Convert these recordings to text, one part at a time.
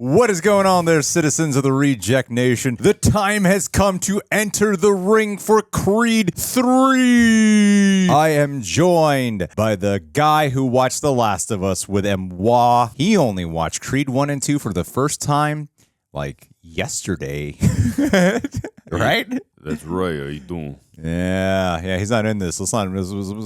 What is going on there, citizens of the Reject Nation? The time has come to enter the ring for Creed 3. I am joined by the guy who watched The Last of Us with Moi. He only watched Creed 1 and 2 for the first time, like, yesterday. Right? That's right. How you doing? Yeah, he's not in this. Let's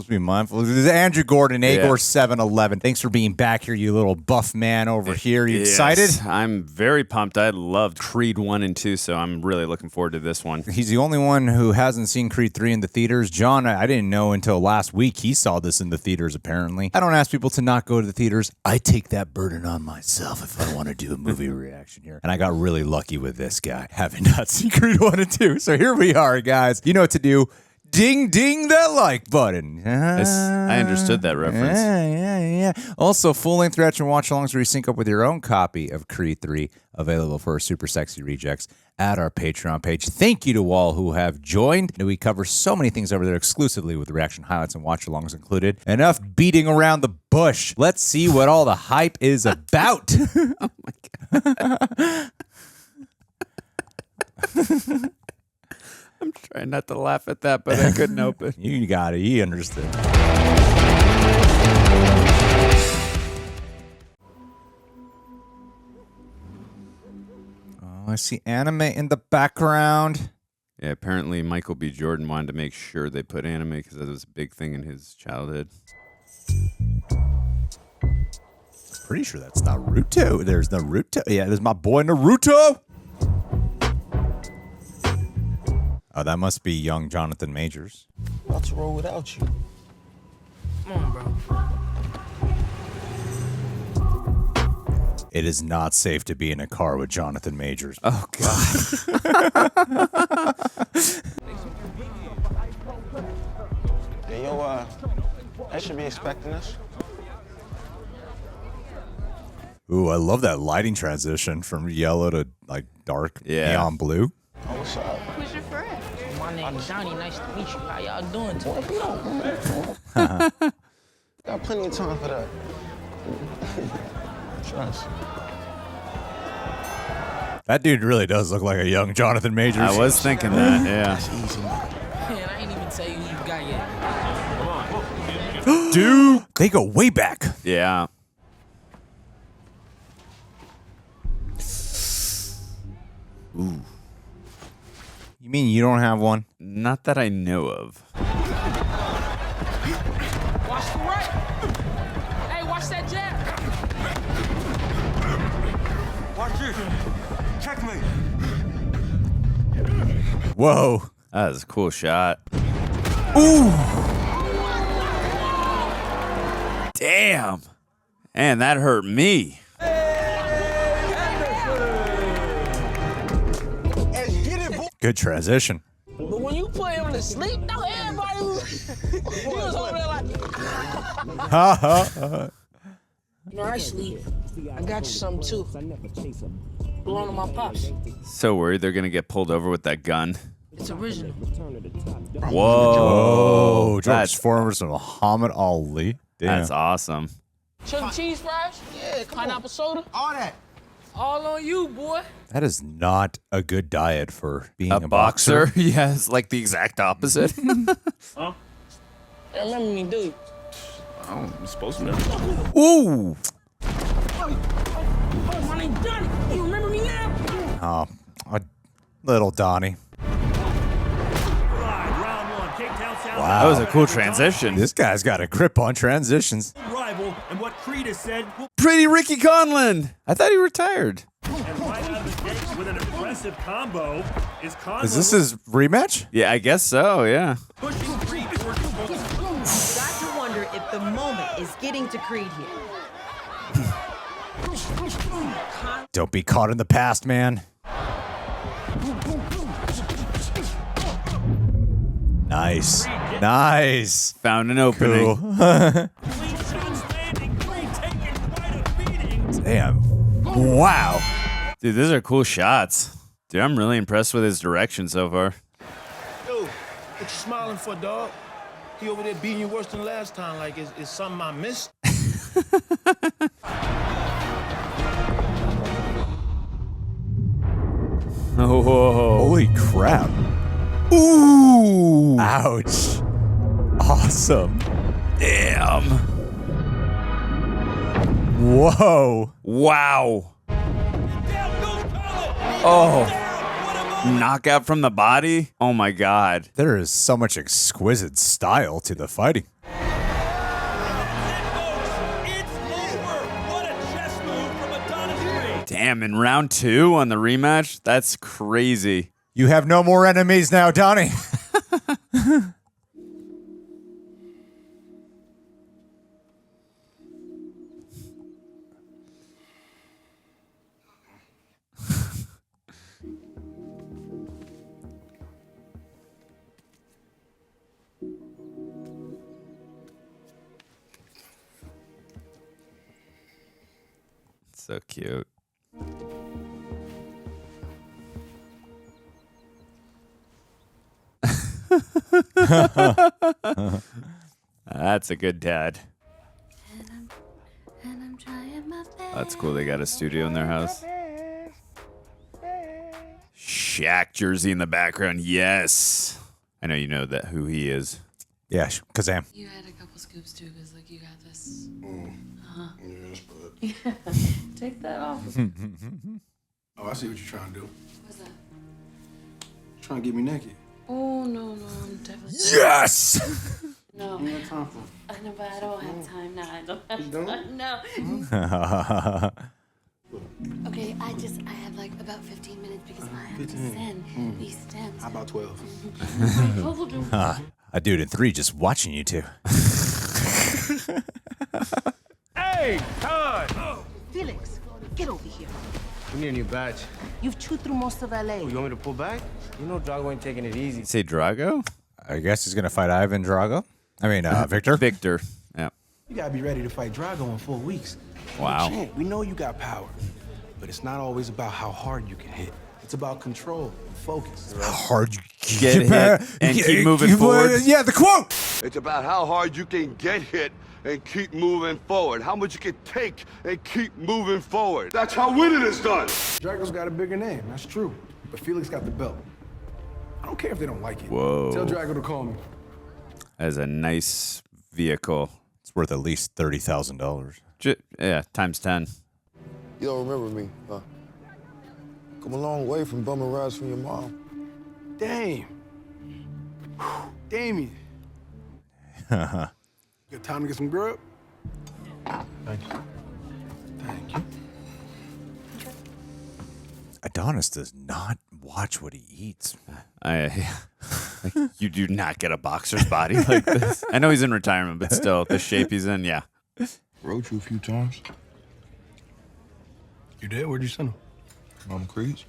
be mindful. This is Andrew Gordon, Agor711. Thanks for being back here, you little buff man over here. You excited? I'm very pumped. I loved Creed 1 and 2, so I'm really looking forward to this one. He's the only one who hasn't seen Creed 3 in the theaters. John, I didn't know until last week he saw this in the theaters, apparently. I don't ask people to not go to the theaters. I take that burden on myself if I want to do a movie reaction here. And I got really lucky with this guy, having not seen Creed 1 and 2. So here we are, guys. You know what to do. Ding, ding that like button. I understood that reference. Yeah. Also, full-length reaction watch-alongs where you sync up with your own copy of Creed 3, available for our super sexy rejects at our Patreon page. Thank you to all who have joined. We cover so many things over there exclusively with reaction highlights and watch-alongs included. Enough beating around the bush. Let's see what all the hype is about. Oh, my God. I'm trying not to laugh at that, but I couldn't help it. You got it. You understood. Oh, I see anime in the background. Yeah, apparently Michael B. Jordan wanted to make sure they put anime because that was a big thing in his childhood. Pretty sure that's Naruto. There's Naruto. Yeah, there's my boy Naruto. Oh, that must be young Jonathan Majors. About to roll without you. Come on, bro. It is not safe to be in a car with Jonathan Majors. Oh, God. Hey, yo, I should be expecting this. Ooh, I love that lighting transition from yellow to, like, dark neon blue. Oh, what's up? Who's your friend? My name's Johnny. Nice to meet you. How y'all doing today? Boy, got plenty of time for that. Trust. That dude really does look like a young Jonathan Majors. I was thinking that, yeah. That's easy, man. Man, I ain't even tell you who you got yet. Dude, they go way back. Yeah. Ooh. You mean you don't have one? Not that I know of. Watch the right. Hey, watch that jab. Watch this. Checkmate. Whoa. That was a cool shot. Ooh. Damn. Man, that hurt me. Good transition. But when you put him to sleep, no, everybody he was over there like. You know, I sleep. I got you something too. Belong to my pops. So worried they're going to get pulled over with that gun. It's original. Oh, Whoa. George Foreman and Muhammad Ali. Damn. That's awesome. Chili cheese fries? Yeah, pineapple soda? All that. All on you, boy. That is not a good diet for being A a boxer. boxer? Yeah, it's like the exact opposite. Huh? You remember me, dude? I'm supposed to know. Ooh. Oh, my name's Donnie. You remember me now? Oh, little Donnie. Wow. That was a cool transition. This guy's got a grip on transitions. Rival, and what Creed has said, Pretty Ricky Conlon. I thought he retired. and right out of the gate with an impressive combo is Conlon. Is this his rematch? Yeah, I guess so, yeah. pushing Creed towards the ball. Got to wonder if the moment is getting to Creed here. Don't be caught in the past, man. Nice. Nice. Found an opening. Cool. Clean shot standing. Creed taking quite a beating. Damn. Wow. Dude, these are cool shots. Dude, I'm really impressed with his direction so far. Dude, what you smiling for, dog? He over there beating you worse than last time. Like, is something I missed? Oh, Holy crap. Ooh. Ouch. Awesome. damn. Whoa. Wow. Oh. Knockout from the body? Oh my god. There is so much exquisite style to the fighting. It's over. What a chess move from Adonis Creed. Damn, in round 2 on the rematch? That's crazy. You have no more enemies now, Donnie. So cute. That's a good dad. That's cool. They got a studio in their house. Shaq jersey in the background. Yes. I know you know that who he is. Yeah, Kazam. You had a couple scoops too, because like you got this. Yes, but... Take that off. Oh, I see what you're trying to do. What's that? Trying to get me naked. Oh no, I'm definitely Yes! no. You got time for I know, but I don't have time now. I don't have You don't? time. No. Okay, I have like about 15 minutes because I have to 15. send these stems. How about 12? I do it in 3 just watching you two. Hey, time. Felix, get over here. We need a new badge. You've chewed through most of LA. You want me to pull back? You know Drago ain't taking it easy. Say Drago? I guess he's going to fight Ivan Drago. I mean, Victor. Victor. Yeah. You gotta be ready to fight Drago in 4 weeks. Wow. Hey, Champ, we know you got power, but it's not always about how hard you can hit. It's about control and focus. How hard you Get hit and keep moving forward. Yeah, the quote. It's about how hard you can get hit and keep moving forward. How much you can take and keep moving forward. That's how winning is done. Drago's got a bigger name, that's true. But Felix got the belt. I don't care if they don't like it. Whoa. Tell Drago to call me. As a nice vehicle. It's worth at least $30,000. Yeah, times 10. You don't remember me, huh? Come a long way from bumming rides from your mom. Dame. Damien. Got time to get some grub? Thank you. Thank you. Adonis does not watch what he eats. Like, you do not get a boxer's body like this. I know he's in retirement, but still, the shape he's in, yeah. Rode you a few times. You did? Where'd you send him? Mama Creed's.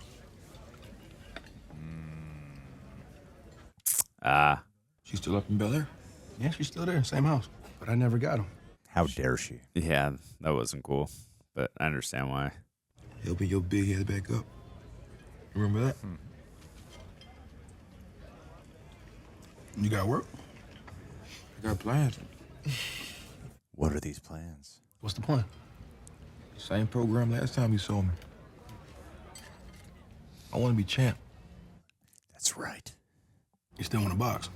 She's still up in Bel Air? Yeah, she's still there, same house. But I never got him. How dare she? Yeah, that wasn't cool, but I understand why. Helping your big head back up. Remember that? You got work? I got plans. What are these plans? What's the plan? Same program last time you saw me. I want to be champ. That's right. You still want to box?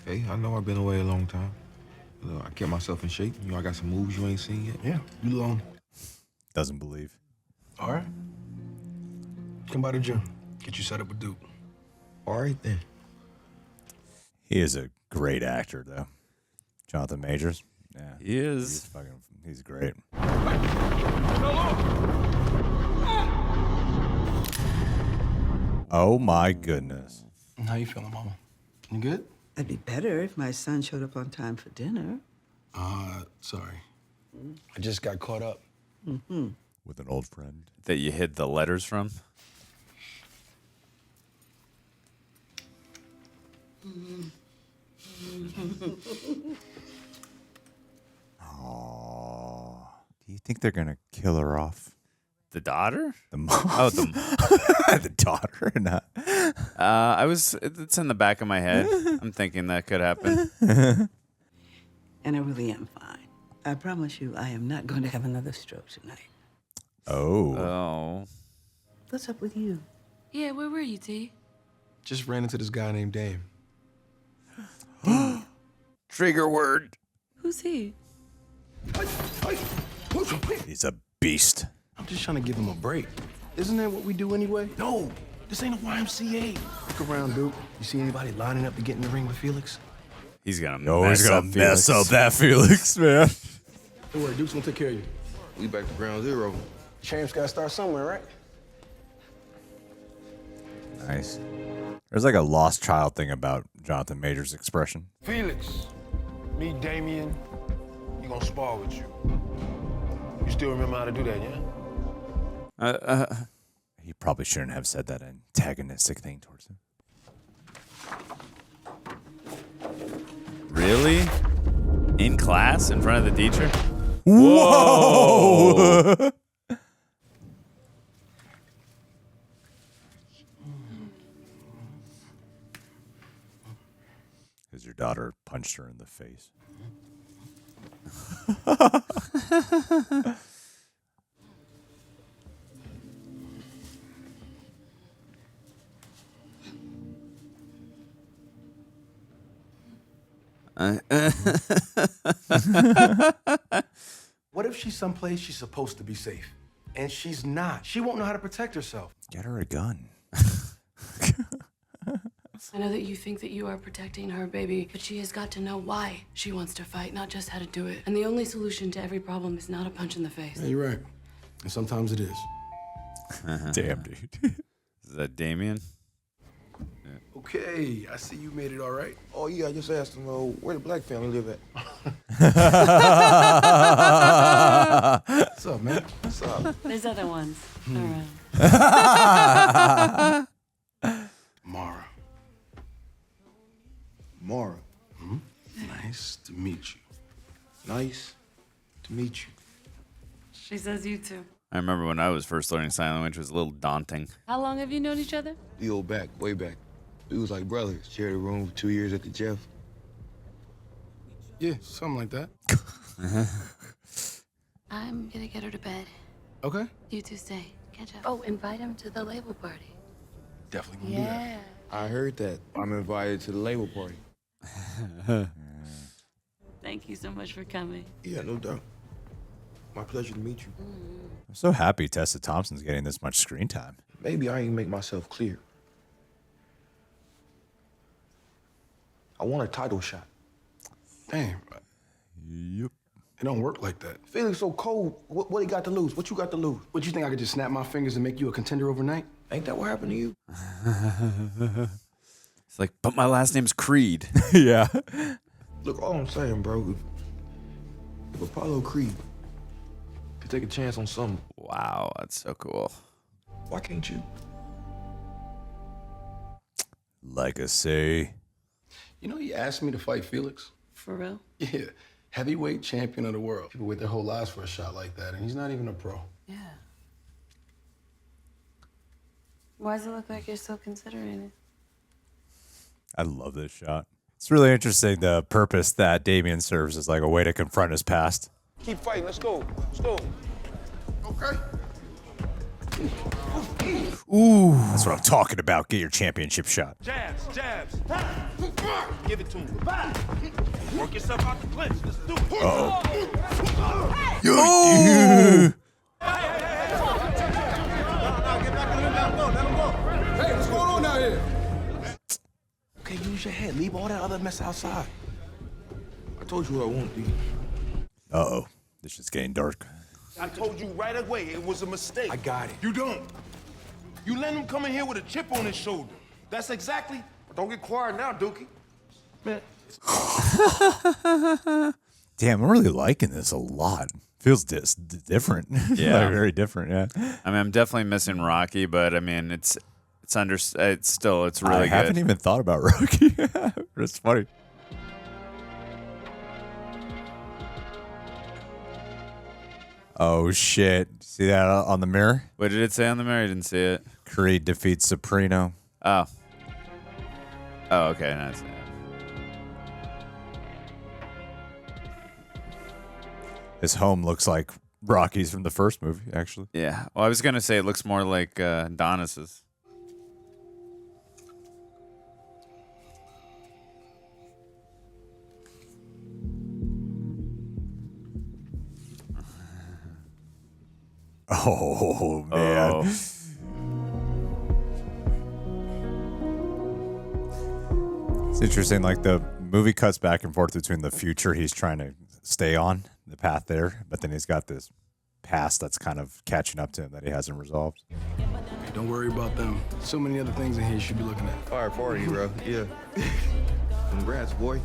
Hey, I know I've been away a long time. I kept myself in shape. You know, I got some moves you ain't seen yet. Yeah, you long. Doesn't believe. All right. Come by the gym. Get you set up with Duke. All right, then. He is a great actor, though. Jonathan Majors. Yeah. He is. He's great. Oh my goodness. How you feeling, Mama? You good? It'd be better if my son showed up on time for dinner. Sorry. I just got caught up. With an old friend. That you hid the letters from? Aww. Do you think they're gonna kill her off? The daughter? The mom? Oh, the daughter? Not. It's in the back of my head. I'm thinking that could happen. And I really am fine. I promise you, I am not going to have another stroke tonight. Oh. Oh. What's up with you? Yeah, where were you, T? Just ran into this guy named Dame. Trigger word. Who's he? He's a beast. I'm just trying to give him a break. Isn't that what we do anyway? No, this ain't a YMCA. Look around, Duke. You see anybody lining up to get in the ring with Felix? He's gonna He's gonna mess mess up up that Felix, man. Don't worry, Duke's gonna take care of you. We back to ground zero. Champs gotta start somewhere, right? Nice. There's like a lost child thing about Jonathan Major's expression. Felix, me, Damien, you gonna spar with you. You still remember how to do that, yeah? He probably shouldn't have said that antagonistic thing towards him. Really? In class, in front of the teacher? Whoa! Because your daughter punched her in the face. What if she's someplace she's supposed to be safe? And she's not. She won't know how to protect herself. Get her a gun. I know that you think that you are protecting her, baby, but she has got to know why she wants to fight, not just how to do it. And the only solution to every problem is not a punch in the face. Yeah, you're right. And sometimes it is. Damn, dude. Is that Damien? Okay, I see you made it all right. Oh, yeah, I just asked him, where the black family live at? What's up, man? What's up? There's other ones around. Mara. Mara. Nice to meet you. Nice to meet you. She says you too. I remember when I was first learning sign language, it was a little daunting. How long have you known each other? We go back, way back. We was like brothers. Shared a room for 2 years at the Jeff. Yeah, something like that. I'm gonna get her to bed. Okay. You two stay. Catch up. Oh, invite him to the label party. Definitely gonna do that. I heard that. I'm invited to the label party. Thank you so much for coming. Yeah, no doubt. My pleasure to meet you. I'm so happy Tessa Thompson's getting this much screen time. Maybe I ain't make myself clear. I want a title shot. Damn. Yep. It don't work like that. Felix so cold. What he got to lose? What you got to lose? What, you think I could just snap my fingers and make you a contender overnight? Ain't that what happened to you? It's like, but my last name's Creed. Yeah. Look, all I'm saying, bro, if Apollo Creed could take a chance on something, Wow, that's so cool. why can't you? Legacy. You know, he asked me to fight Felix. For real? Yeah, heavyweight champion of the world. People wait their whole lives for a shot like that, and he's not even a pro. Yeah. Why does it look like you're still considering it? I love this shot. It's really interesting the purpose that Damien serves as like a way to confront his past. Keep fighting. Let's go. Let's go. Okay. Ooh. That's what I'm talking about. Get your championship shot. Jabs, jabs. Give it to him. Work yourself out the clinch. Let's do it. Oh. Hey, what's going on out here? Okay, use your head. Leave all that other mess outside. I told you what I want, D. Uh-oh. This shit's getting dark. I told you right away it was a mistake. I got it. You don't. You let him come in here with a chip on his shoulder. That's exactly. Don't get quiet now, Dookie. Man. Damn, I'm really liking this a lot. Feels different. Yeah. Like, very different, yeah. I mean, I'm definitely missing Rocky, but I mean, it's really I good. haven't even thought about Rocky. It's funny. Oh, shit. See that on the mirror? What did it say on the mirror? I didn't see it. Creed defeats Soprano. Oh. Oh, okay. Nice. His home looks like Rocky's from the first movie, actually. Yeah. Well, I was gonna say it looks more like Adonis's. Oh, man. Oh. It's interesting, like the movie cuts back and forth between the future he's trying to stay on, the path there, but then he's got this past that's kind of catching up to him that he hasn't resolved. Don't worry about them. So many other things in here you should be looking at. All right, for you, bro. Yeah. Congrats, boy.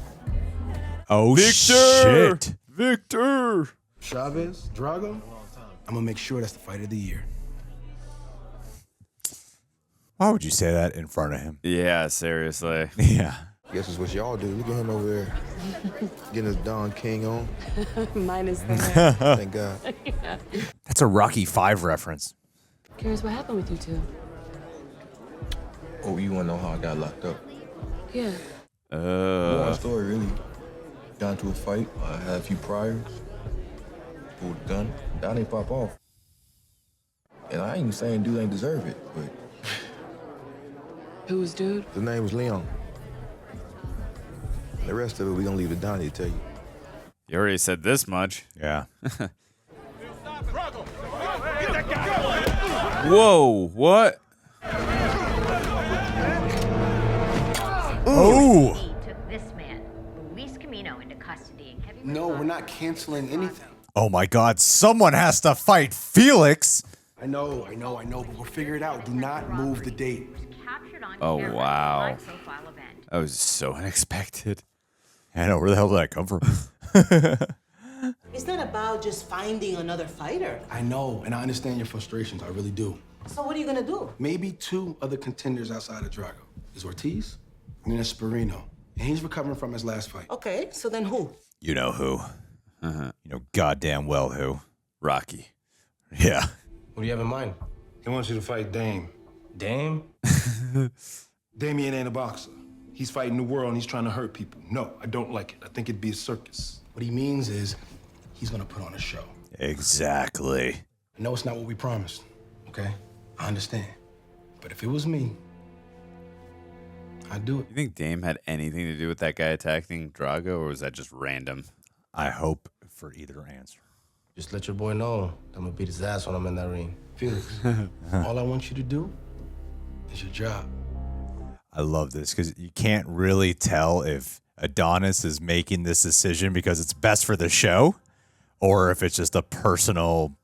Oh, shit. Victor! Chavez, Drago. I'm gonna make sure that's the fight of the year. Why would you say that in front of him? Yeah, seriously. Yeah. Guess it's what y'all do. Look at him over there. Getting his Don King on. Mine is the hair. Thank God. Yeah. That's a Rocky V reference. Curious what happened with you two? Oh, you want to know how I got locked up? Yeah. Long story, really. Got into a fight. I had a few priors. Pulled a gun. Down they pop off. And I ain't even saying dude ain't deserve it, but... Who was dude? His name was Leon. The rest of it, we gonna leave to Donnie to tell you. You already said this much. Yeah. Whoa, what? Oh! Took this man, Luis Camino, into custody. No, we're not canceling anything. Oh my God, someone has to fight Felix! I know, but we'll figure it out. Do not move the date. Oh, wow. That was so unexpected. I know, where the hell did that come from? It's not about just finding another fighter. I know, and I understand your frustrations. I really do. So what are you gonna do? Maybe two other contenders outside of Drago. Is Ortiz and then Esperino. And he's recovering from his last fight. Okay, so then who? You know who. You know goddamn well who. Rocky. Yeah. What do you have in mind? He wants you to fight Dame. Dame? Damien ain't a boxer. He's fighting the world and he's trying to hurt people. No, I don't like it. I think it'd be a circus. What he means is he's gonna put on a show. Exactly. I know it's not what we promised, okay? I understand. But if it was me, I'd do it. You think Dame had anything to do with that guy attacking Drago, or was that just random? I hope for either answer. Just let your boy know I'm gonna beat his ass when I'm in that ring. Felix, all I want you to do is your job. I love this because you can't really tell if Adonis is making this decision because it's best for the show or if it's just a personal,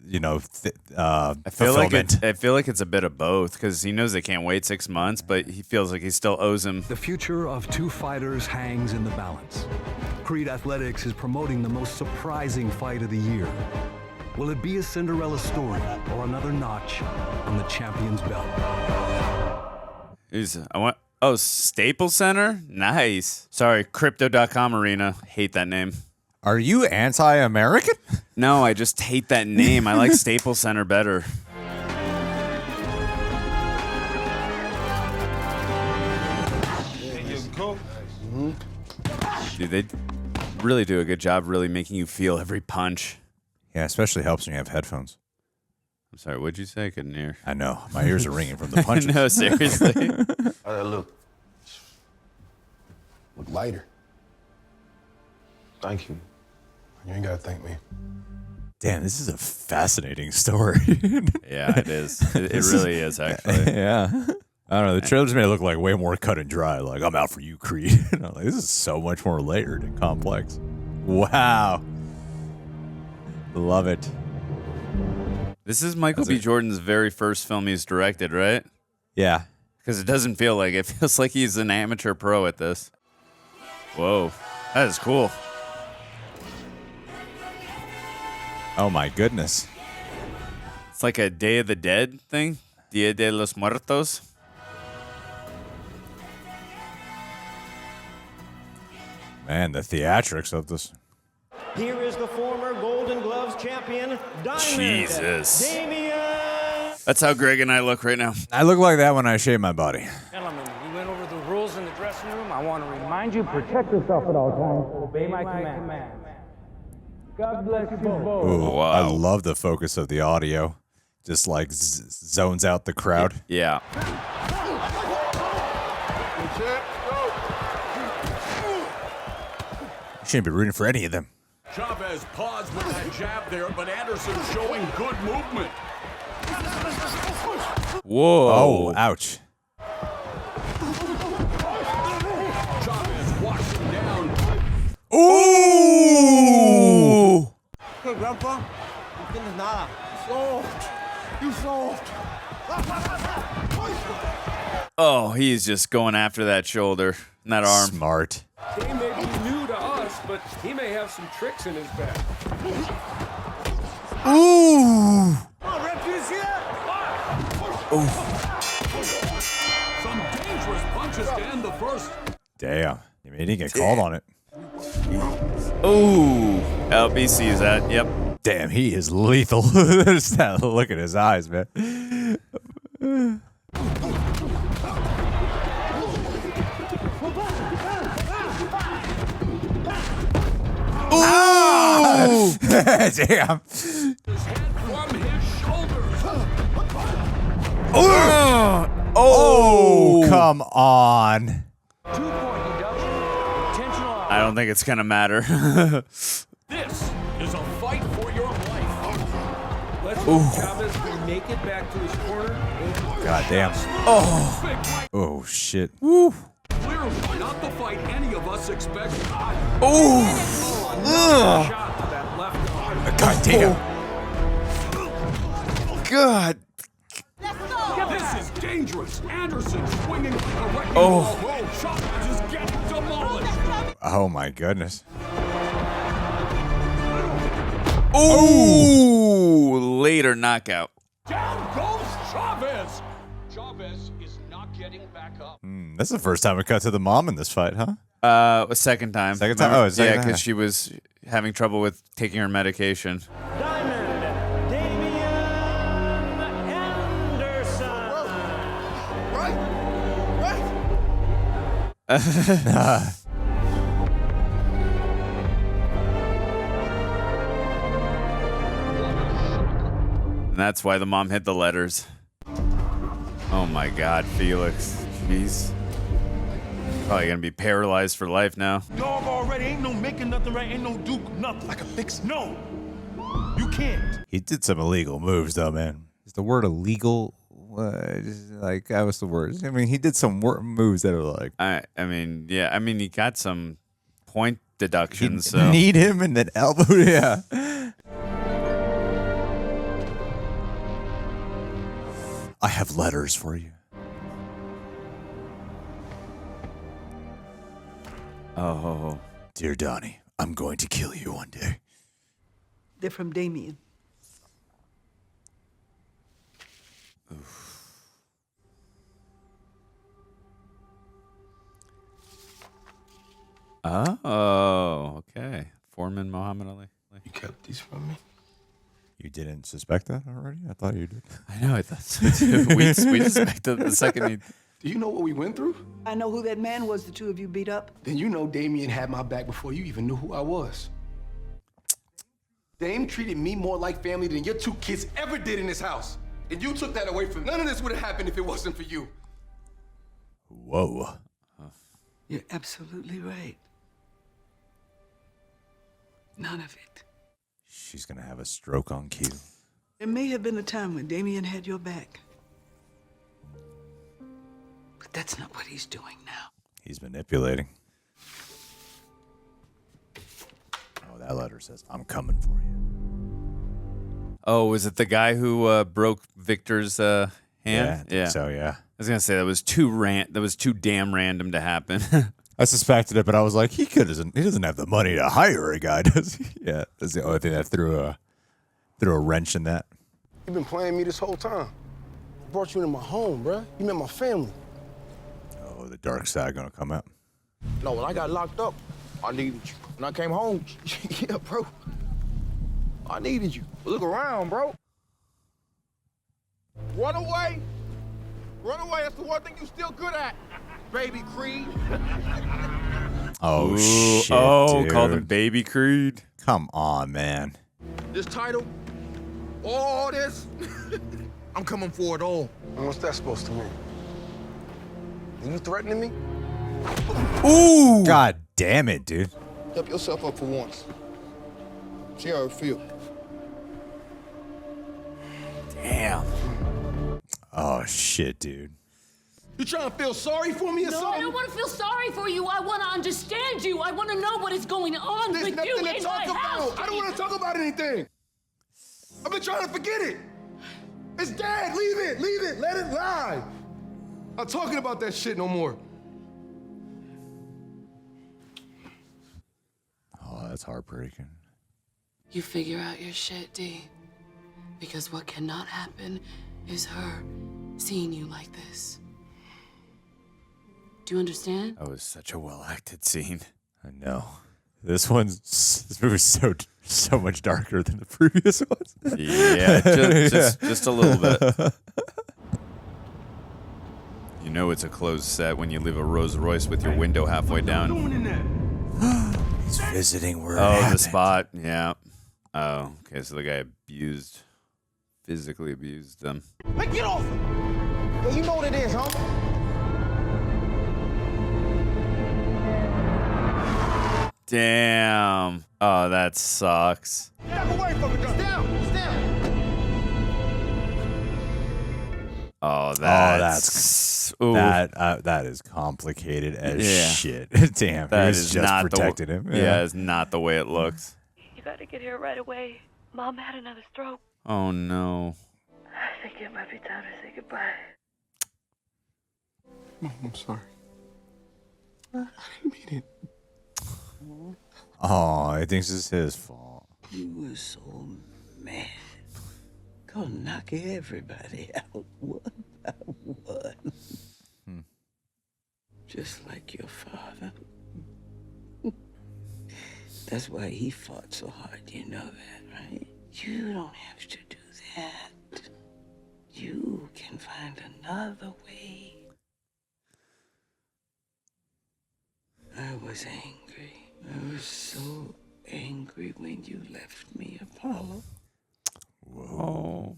you know, I feel like it's a bit of both because he knows they can't wait 6 months, but he feels like he still owes him. The future of two fighters hangs in the balance. Creed Athletics is promoting the most surprising fight of the year. Will it be a Cinderella story or another notch on the champion's belt? Staples Center? Nice. Sorry, Crypto.com Arena. Hate that name. Are you anti-American? No, I just hate that name. I like Staples Center better. Dude, they really do a good job really making you feel every punch. Yeah, especially helps when you have headphones. I'm sorry, what'd you say? I couldn't hear. I know. My ears are ringing from the punches. No, seriously. Look lighter. Thank you. You ain't gotta thank me. Damn, this is a fascinating story. Yeah, it is. It really is, actually. Yeah. I don't know. The trailers made it look like way more cut and dry. Like, I'm out for you, Creed. And I'm like, this is so much more layered and complex. Wow. Love it. This is Michael B. Jordan's very first film he's directed, right? Yeah. Because it doesn't feel like it. It feels like he's an amateur pro at this. Whoa. That is cool. Oh, my goodness. It's like a Day of the Dead thing. Dia de los Muertos. Man, the theatrics of this. Here is the former Golden Gloves champion, Diamond Jesus. Damien. That's how Greg and I look right now. I look like that when I shave my body. Gentlemen, we went over the rules in the dressing room. I want to remind you, protect yourself at all times. Obey my command. God bless you both. Ooh, wow. I love the focus of the audio. Just like zones out the crowd. Yeah. You shouldn't be rooting for any of them. Chavez paused with that jab there, but Anderson's showing good movement. Whoa. Oh, ouch. Chavez walks him down. Ooh! Hey, Grandpa. You tienes nada. Soft. You soft. Oh, he's just going after that shoulder and that arm. Smart. He may be new to us, but he may have some tricks in his bag. Ooh! Oh, ref, you see that? Some dangerous punches to end the first. Damn. I mean, he didn't get called on it. Ooh. LB sees that. Yep. Damn, he is lethal. Just that look at his eyes, man. Ooh! Damn. Oh, come on. I don't think it's gonna matter. This is a fight for your life. Let's hope Chavez can make it back to his corner. God damn. Oh. Oh, shit. Woo. Clearly not the fight any of us expected. Oh. Shot to that left arm. God damn. God. This is dangerous. Anderson swinging like a wrecking ball. Chavez is getting demolished. Oh, my goodness. Ooh. Later knockout. Down goes Chavez. Chavez is not getting back up. That's the first time we cut to the mom in this fight, huh? A second time. Second time? Oh, second yeah, time. because she was having trouble with taking her medication. And that's why the mom hid the letters. Oh my God, Felix. Jeez. Probably gonna be paralyzed for life now. Dog already ain't no making nothing right, ain't no Duke, nothing. I can fix no. You can't. He did some illegal moves, though, man. Is the word illegal? Like, that was the word. I mean, he did some moves that are like. I mean, yeah. I mean, he got some point deductions. So. Need him and then elbow. Yeah. I have letters for you. Oh. Dear Donnie, I'm going to kill you one day. They're from Damien. Oh, okay. Foreman Muhammad Ali. You kept these from me? You didn't suspect that already? I thought you did. I know, I thought so too. We suspected the second you... Do you know what we went through? I know who that man was the two of you beat up. Then you know Damien had my back before you even knew who I was. Dame treated me more like family than your two kids ever did in this house. And you took that away from me. None of this would have happened if it wasn't for you. Whoa. You're absolutely right. None of it. She's going to have a stroke on cue. There may have been a time when Damien had your back. But that's not what he's doing now. He's manipulating. Oh, that letter says, I'm coming for you. Oh, was it the guy who broke Victor's hand? Yeah, I think so, yeah. I was gonna say that was too damn random to happen. I suspected it, but I was like, he doesn't have the money to hire a guy, does he? Yeah, that's the only thing that threw a wrench in that. You've been playing me this whole time. I brought you into my home, bruh. You met my family. Oh, the dark side gonna come out. No, when I got locked up, I needed you. When I came home, yeah, bro. I needed you. Look around, bro. Run away. Run away. That's the one thing you still good at. Baby Creed. Oh, Ooh, shit, oh, dude. called him Baby Creed. Come on, man. This title, all this, I'm coming for it all. And what's that supposed to mean? Are you threatening me? Ooh! God damn it, dude. Help yourself up for once. See how it feel. Damn. Oh shit, dude. You trying to feel sorry for me or No, something? I don't want to feel sorry for you. I want to understand you. I want to know what is going on There's with you nothing to in talk my house. about. I don't want to talk about anything. I've been trying to forget it. It's dead. Leave it. Leave it. Let it lie. I'm not talking about that shit no more. Oh, that's heartbreaking. You figure out your shit, D. Because what cannot happen is her seeing you like this. Do you understand? That was such a well-acted scene. I know. This movie's so much darker than the previous ones. Yeah, just a little bit. You know it's a closed set when you leave a Rolls Royce with your window halfway down. He's visiting where the spot. Yeah. Oh, okay. So the guy physically abused them. Hey, get off him! Yeah, you know what it is, huh? Damn. Oh, that sucks. Step away from it, down. Oh, that is complicated as shit. Damn, That he was is just not protecting him. Yeah, it's not the way it looks. You gotta get here right away. Mom had another stroke. Oh no. I think it might be time to say goodbye. Mom, I'm sorry. I didn't mean it. Oh, he thinks it's his fault. You were so mad. Gonna knock everybody out one by one. Just like your father. That's why he fought so hard, you know that, right? You don't have to do that. You can find another way. I was angry. I was so angry when you left me, Apollo. Whoa.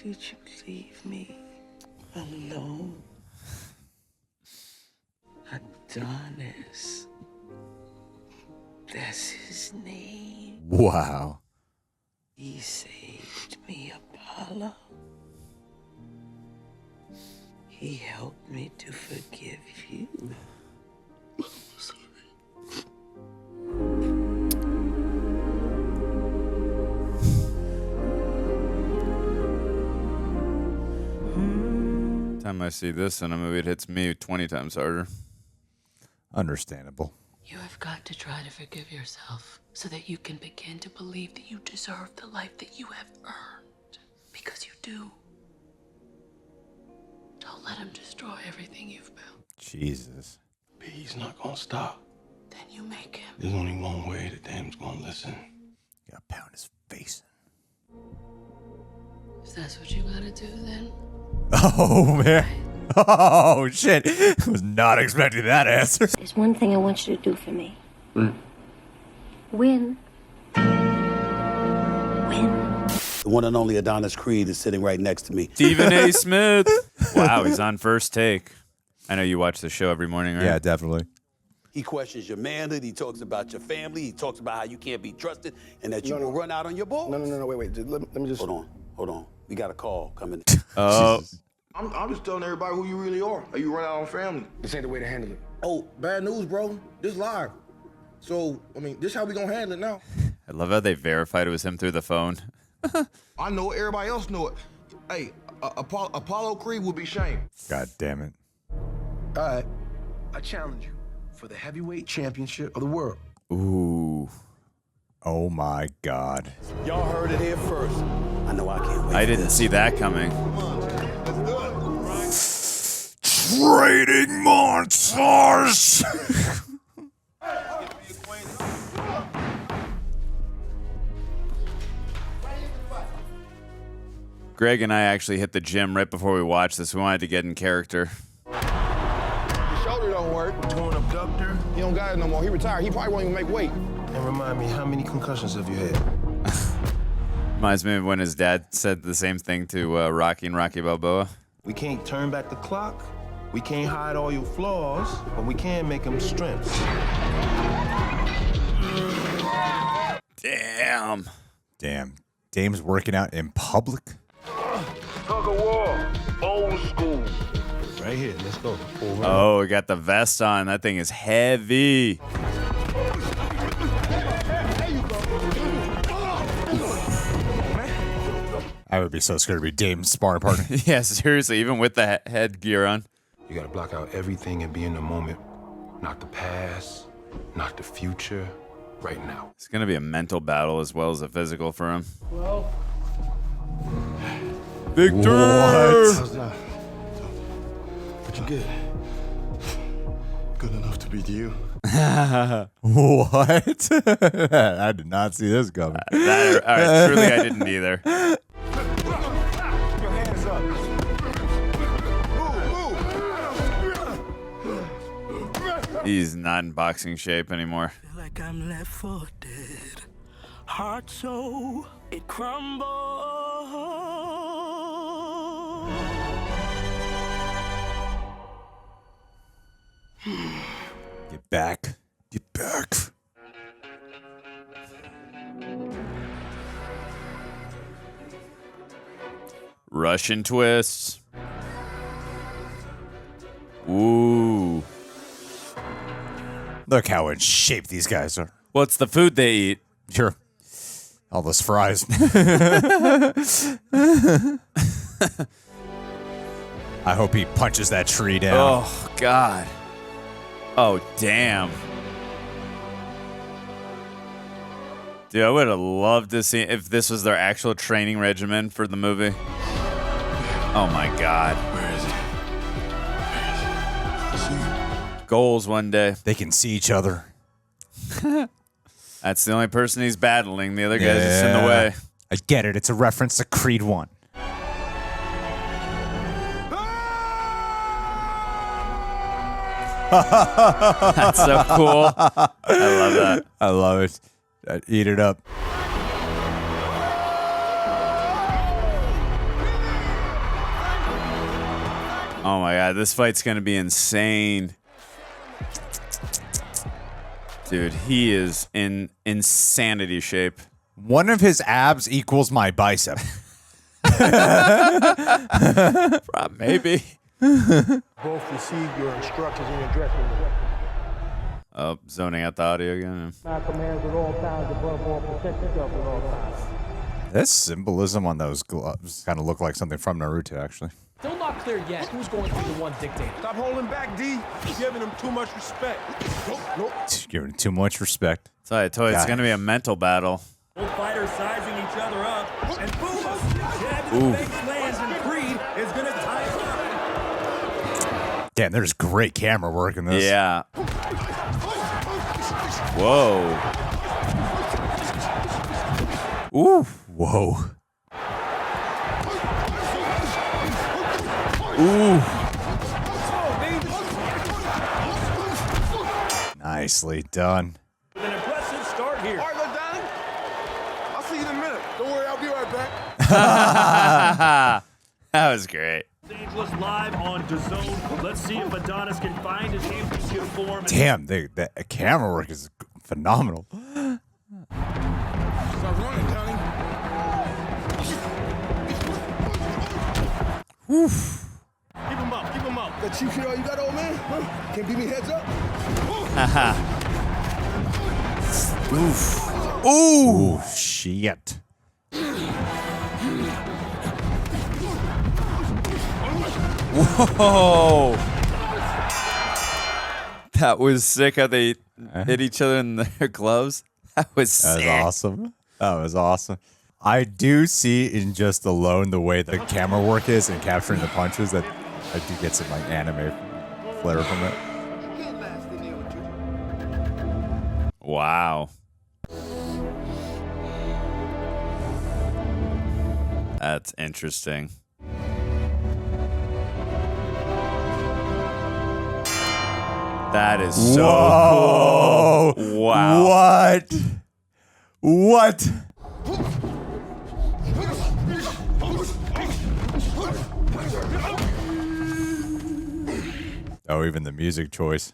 Did you leave me alone? Adonis. That's his name. Wow. He saved me, Apollo. He helped me to forgive you. Time I see this in a movie, it hits me 20 times harder. Understandable. You have got to try to forgive yourself so that you can begin to believe that you deserve the life that you have earned. Because you do. Don't let him destroy everything you've built. Jesus. He's not gonna stop. Then you make him. There's only one way the damn's gonna listen. You gotta pound his face. If that's what you gotta do, then. Oh, man. Oh, shit. Was not expecting that answer. There's one thing I want you to do for me. Win. The one and only Adonis Creed is sitting right next to me. Stephen A. Smith. Wow, he's on First Take. I know you watch the show every morning, right? Yeah, definitely. He questions your manhood. He talks about your family. He talks about how you can't be trusted and that you will run out on your boy. No, wait. Let me just... Hold on. We got a call coming. Oh. I'm just telling everybody who you really are. Or you run out on family. This ain't the way to handle it. Oh, bad news, bro. This live. So, I mean, this how we gonna handle it now. I love how they verified it was him through the phone. I know it. Everybody else know it. Hey, Apollo Creed will be shamed. God damn it. All right. I challenge you for the heavyweight championship of the world. Ooh. Oh my God. Y'all heard it here first. I know I can't wait. I didn't see that coming. Trading monsters. Greg and I actually hit the gym right before we watched this. We wanted to get in character. Your shoulder don't work. Torn abductor. He don't got it no more. He retired. He probably won't even make weight. And remind me, how many concussions have you had? Reminds me of when his dad said the same thing to Rocky and Rocky Balboa. We can't turn back the clock. We can't hide all your flaws, but we can make them strengths. Damn. Damn. Damn. Dame's working out in public? Tug of war, old school. Right here, let's go. Oh, we got the vest on. That thing is heavy. I would be so scared to be Dame's sparring partner. Yeah, seriously, even with the headgear on. You gotta block out everything and be in the moment. Not the past, not the future, right now. It's going to be a mental battle as well as a physical for him. Well, Victor! How's that? But you good. Good enough to beat you. What? I did not see this coming. All right, truly, I didn't either. Your hands up. He's not in boxing shape anymore. Feel like I'm left for dead. Heart so it crumbles. Get back. Get back. Russian twists. Ooh. Look how in shape these guys are. What's the food they eat? Sure. All those fries. I hope he punches that tree down. Oh, God. Oh, damn. Dude, I would have loved to see if this was their actual training regimen for the movie. Oh, my God. Where is he? Goals one day. They can see each other. That's the only person he's battling. The other guy's just in the way. I get it. It's a reference to Creed 1. That's so cool. I love that. I love it. Eat it up. Oh my God, this fight's gonna be insane. Dude, he is in insanity shape. One of his abs equals my bicep. Maybe. Both receive your instructions in your dressing room. Oh, zoning out the audio again. my commands at all times, above all, protect yourself at all times. That symbolism on those gloves kind of look like something from Naruto, actually. Still not clear yet who's going to be the one dictator. Stop holding back, D. You're giving him too much respect. Nope. Giving too much respect. So I told you it's gonna be a mental battle. Both fighters sizing each other up, and boom! Jab to the face lands, and Creed is gonna tie it up. Damn, there's great camera work in this. Yeah. Whoa. Ooh. Whoa. Ooh. Nicely done. With an impressive start here. All right, look, Donnie. I'll see you in a minute. Don't worry, I'll be right back. That was great. Angeles live on DAZN. Let's see if Adonis can find his championship form. Damn, the camera work is phenomenal. Stop running, Donnie. Oof. Keep him up, keep him up. That cheap shit all you got, old man? Huh? Can't beat me heads up? Oof. Ooh, shit. Whoa. That was sick how they hit each other in their gloves. That was sick. That was awesome. That was awesome. I do see in just alone the way the camera work is and capturing the punches that I do get some like anime flair from it. Wow. That's interesting. That is so Whoa. cool. Wow. What? What? Oh, even the music choice.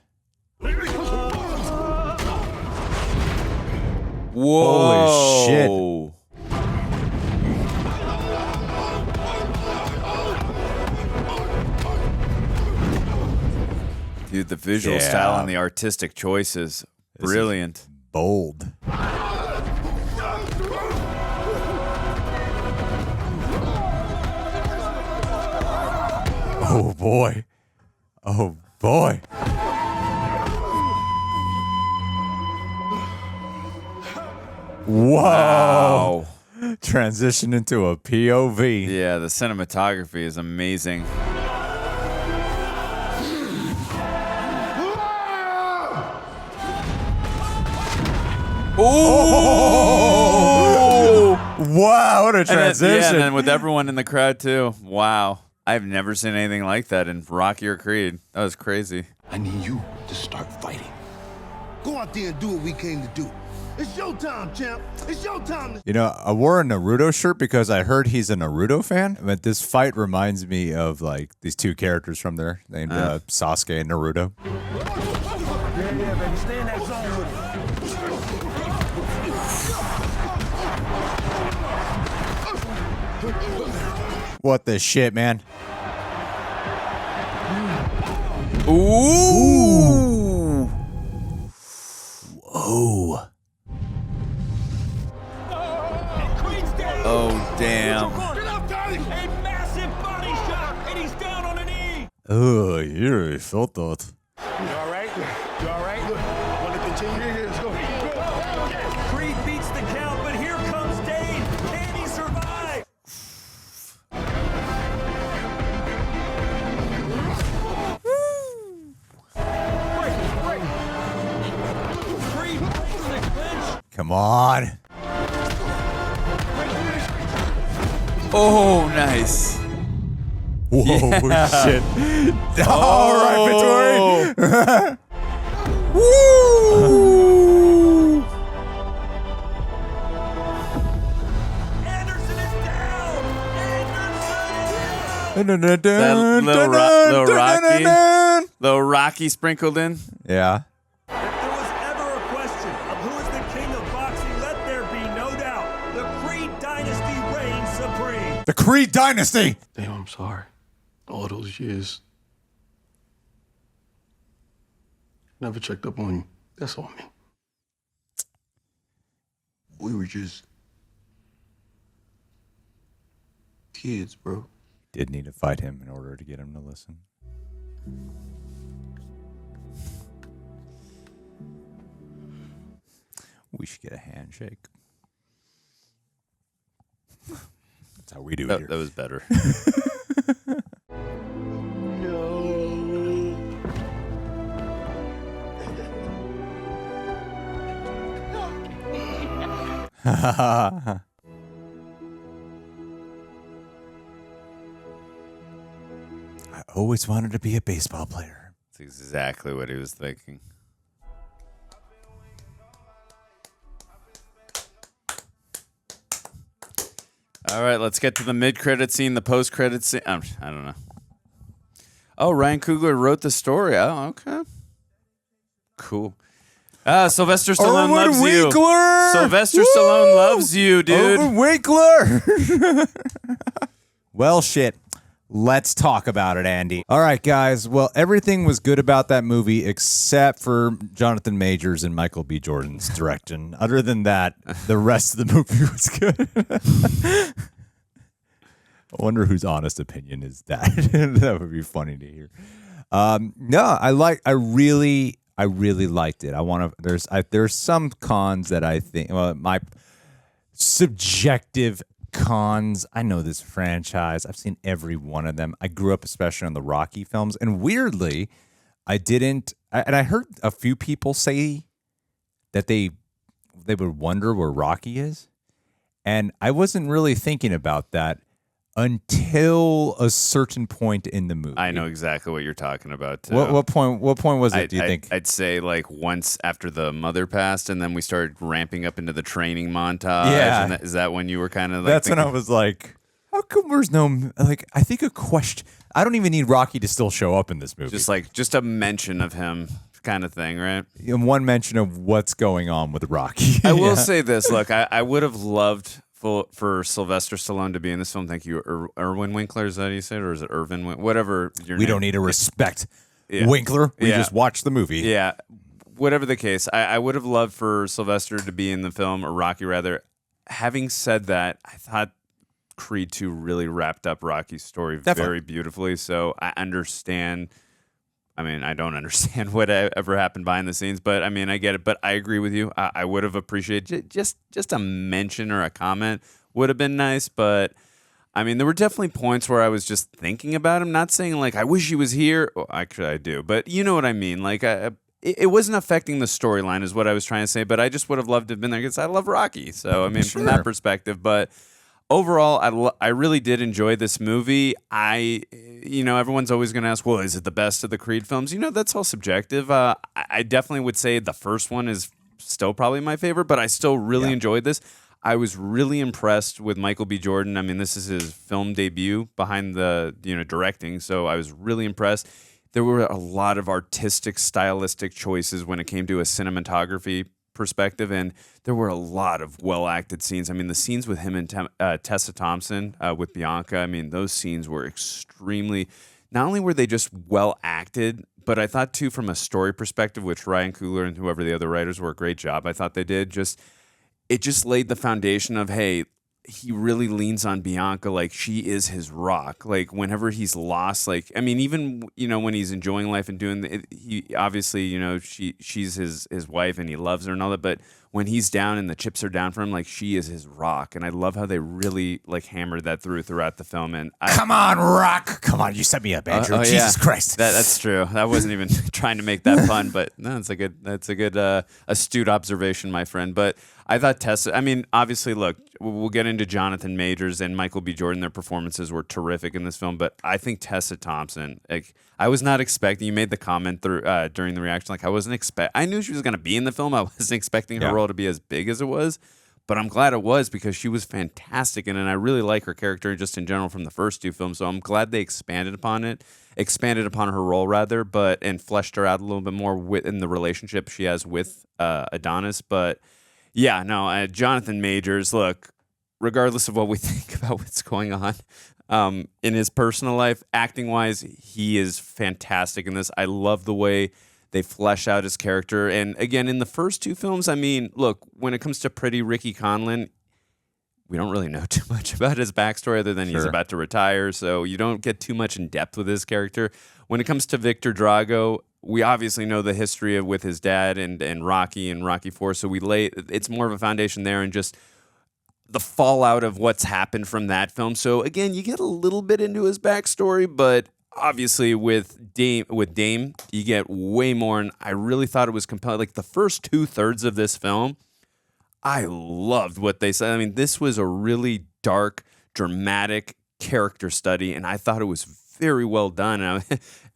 Whoa. Holy shit. Dude, the visual style and the artistic choices. Brilliant. Bold. Oh boy. Oh boy. Whoa. Wow. Transition into a POV. Yeah, the cinematography is amazing. Oh! Wow, what a transition. And then with everyone in the crowd, too. Wow. I've never seen anything like that in Rocky or Creed. That was crazy. I need you to start fighting. Go out there and do what we came to do. It's showtime, champ. It's showtime. You know, I wore a Naruto shirt because I heard he's a Naruto fan. But this fight reminds me of like these two characters from there named Sasuke and Naruto. Yeah, baby. Stay in that zone with it. What the shit, man? Ooh. Whoa. Oh, damn. A massive body shot, and he's down on a knee. Oh, you really felt that. You all right? You all right? Want to continue? Let's go. Creed beats the count, but here comes Dane. Can he survive? Creed breaks the clinch. Come on. Oh, nice. Whoa, shit. All right, Victoria. Woo! Anderson is down. Little Rocky sprinkled in. Yeah. If there was ever a question of who is the king of boxing, let there be no doubt. The Creed dynasty reigns supreme. The Creed dynasty. Damn, I'm sorry. All those years. Never checked up on you. That's on me. We were just kids, bro. Did need to fight him in order to get him to listen. We should get a handshake. That's how we do it here. That was better. I always wanted to be a baseball player. That's exactly what he was thinking. All right, let's get to the mid-credit scene, the post-credit scene. I don't know. Oh, Ryan Coogler wrote the story. Oh, okay. Cool. Sylvester Stallone loves you. Sylvester Stallone loves you, dude. Winkler. Well, shit. Let's talk about it, Andy. All right, guys. Well, everything was good about that movie except for Jonathan Majors and Michael B. Jordan's direction. Other than that, the rest of the movie was good. I wonder whose honest opinion is that. That would be funny to hear. No, I really liked it. There's some cons that I think, well, my subjective cons. I know this franchise. I've seen every one of them. I grew up especially on the Rocky films, and weirdly, I heard a few people say that they would wonder where Rocky is, and I wasn't really thinking about that until a certain point in the movie. I know exactly what you're talking about, too. What point was it, do you think? I'd say like once after the mother passed and then we started ramping up into the training montage. Yeah. And is that when you were kind of like That's when I was like, how come there's no, like, I think a question, I don't even need Rocky to still show up in this movie. Just a mention of him kind of thing, right? In one mention of what's going on with Rocky. I will say this. Look, I would have loved for Sylvester Stallone to be in this film. Thank you, Irwin Winkler. Is that how you say it? Or is it Irvin? Whatever your name. Don't need to respect Winkler. We just watched the movie. Yeah. Whatever the case, I would have loved for Sylvester to be in the film, or Rocky rather. Having said that, I thought Creed 2 really wrapped up Rocky's story very beautifully. So I understand. I mean, I don't understand whatever happened behind the scenes, but I mean, I get it. But I agree with you. I would have appreciated just a mention or a comment would have been nice. But I mean, there were definitely points where I was just thinking about him. Not saying like I wish he was here. Well, actually, I do. But you know what I mean. Like it wasn't affecting the storyline, is what I was trying to say. But I just would have loved to have been there because I love Rocky. So I mean, from that perspective, but. Overall, I really did enjoy this movie. Everyone's always going to ask, well, is it the best of the Creed films? That's all subjective. I definitely would say the first one is still probably my favorite, but I still really enjoyed this. I was really impressed with Michael B. Jordan. I mean, this is his film debut behind the, directing, so I was really impressed. There were a lot of artistic, stylistic choices when it came to a cinematography perspective, and there were a lot of well-acted scenes. I mean, the scenes with him and Tessa Thompson with Bianca, I mean, those scenes were extremely, not only were they just well-acted, but I thought, too, from a story perspective, which Ryan Coogler and whoever the other writers were, a great job, I thought they did. It just laid the foundation of, hey, he really leans on Bianca like she is his rock. Like whenever he's lost, like I mean, even when he's enjoying life and doing he obviously she's his wife and he loves her and all that. But when he's down and the chips are down for him, like she is his rock. And I love how they really like hammered that throughout the film. And come on, Rock! Come on, you set me up, Andrew. Jesus Christ, that's true. I wasn't even trying to make that pun, but no, that's a good astute observation, my friend. But I thought Tessa. I mean, obviously, look, we'll get into Jonathan Majors and Michael B. Jordan. Their performances were terrific in this film, but I think Tessa Thompson. Like, I was not expecting. You made the comment during the reaction. Like, I knew she was going to be in the film. I wasn't expecting her role to be as big as it was, but I'm glad it was because she was fantastic in it. And I really like her character just in general from the first two films. So I'm glad they expanded upon her role rather, and fleshed her out a little bit more in the relationship she has with Adonis, but. Yeah, no, Jonathan Majors, look, regardless of what we think about what's going on in his personal life, acting-wise, he is fantastic in this. I love the way they flesh out his character. And again, in the first two films, I mean, look, when it comes to Pretty Ricky Conlon, we don't really know too much about his backstory other than he's about to retire, so you don't get too much in depth with his character. When it comes to Victor Drago, we obviously know the history with his dad and Rocky and Rocky IV, so it's more of a foundation there and just the fallout of what's happened from that film. So again, you get a little bit into his backstory, but obviously with Dame, you get way more, and I really thought it was compelling. Like the first 2/3 of this film, I loved what they said. I mean, this was a really dark, dramatic character study, and I thought it was very well done.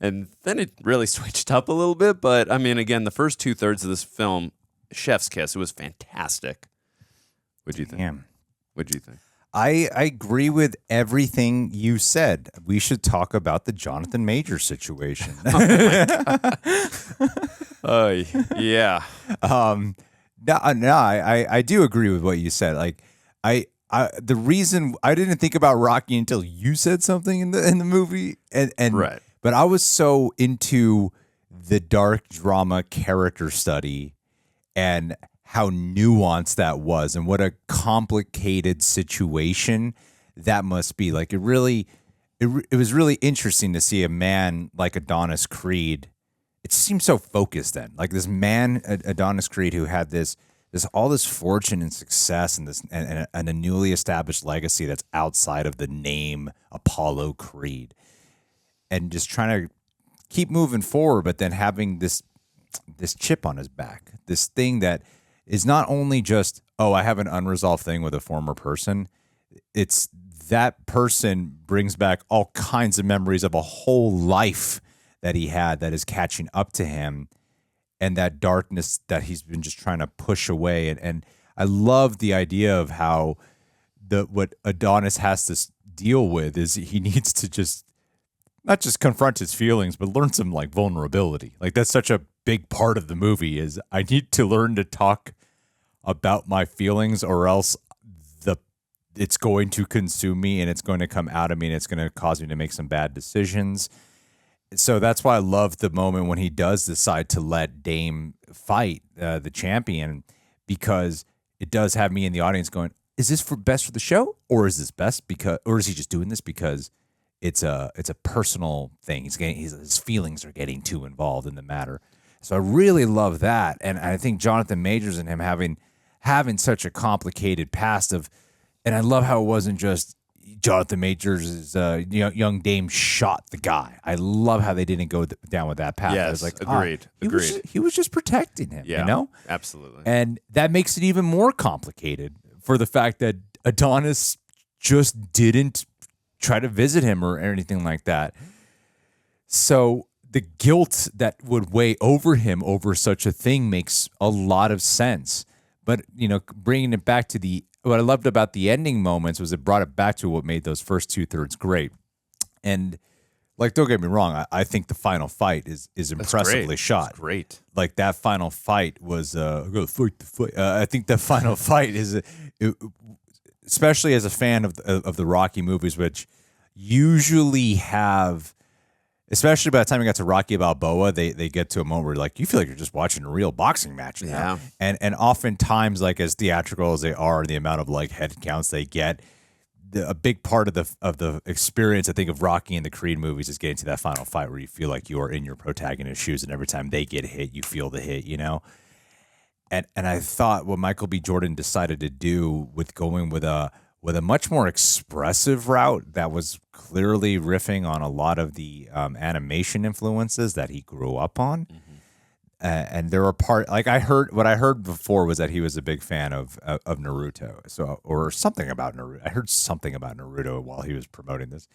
And then it really switched up a little bit. But, I mean, again, the first 2/3 of this film, chef's kiss. It was fantastic. What'd you think? What'd you think? I agree with everything you said. We should talk about the Jonathan Majors situation. Oh, yeah. No, I do agree with what you said. Like, the reason I didn't think about Rocky until you said something in the movie, and right. But I was so into the dark drama character study and how nuanced that was, and what a complicated situation that must be. Like it was really interesting to see a man like Adonis Creed. It seemed so focused then, like this man Adonis Creed who had all this fortune and success and a newly established legacy that's outside of the name Apollo Creed, and just trying to keep moving forward, but then having this chip on his back, this thing that is not only just, oh, I have an unresolved thing with a former person. It's that person brings back all kinds of memories of a whole life that he had that is catching up to him, and that darkness that he's been just trying to push away. And I love the idea of how what Adonis has to deal with is he needs to just not just confront his feelings, but learn some like vulnerability. Like that's such a big part of the movie is I need to learn to talk about my feelings, or else it's going to consume me and it's going to come out of me and it's going to cause me to make some bad decisions. So that's why I love the moment when he does decide to let Dame fight the champion, because it does have me in the audience going, is this best for the show, or is this best or is he just doing this because it's a personal thing? His feelings are getting too involved in the matter. So I really love that. And I think Jonathan Majors and him having such a complicated past and I love how it wasn't just Jonathan Majors' young Dame shot the guy. I love how they didn't go down with that path. Yes, I was like, agreed. He was just protecting him, Yeah, you know? absolutely. And that makes it even more complicated for the fact that Adonis just didn't try to visit him or anything like that. So the guilt that would weigh over him over such a thing makes a lot of sense. But, bringing it back to what I loved about the ending moments was it brought it back to what made those first 2/3 great. And don't get me wrong, I think the final fight is impressively shot. It's great. Like that final fight was I think the final fight is especially as a fan of the Rocky movies, which usually have, especially by the time you got to Rocky Balboa, they get to a moment where you feel like you're just watching a real boxing match now. Yeah. And oftentimes, as theatrical as they are, the amount of head counts they get, a big part of the experience, I think, of Rocky and the Creed movies is getting to that final fight where you feel like you are in your protagonist's shoes, and every time they get hit, you feel the hit, And I thought what Michael B. Jordan decided to do with going with a much more expressive route that was clearly riffing on a lot of the animation influences that he grew up on. And there were what I heard before was that he was a big fan of Naruto. Or something about Naruto. I heard something about Naruto while he was promoting this.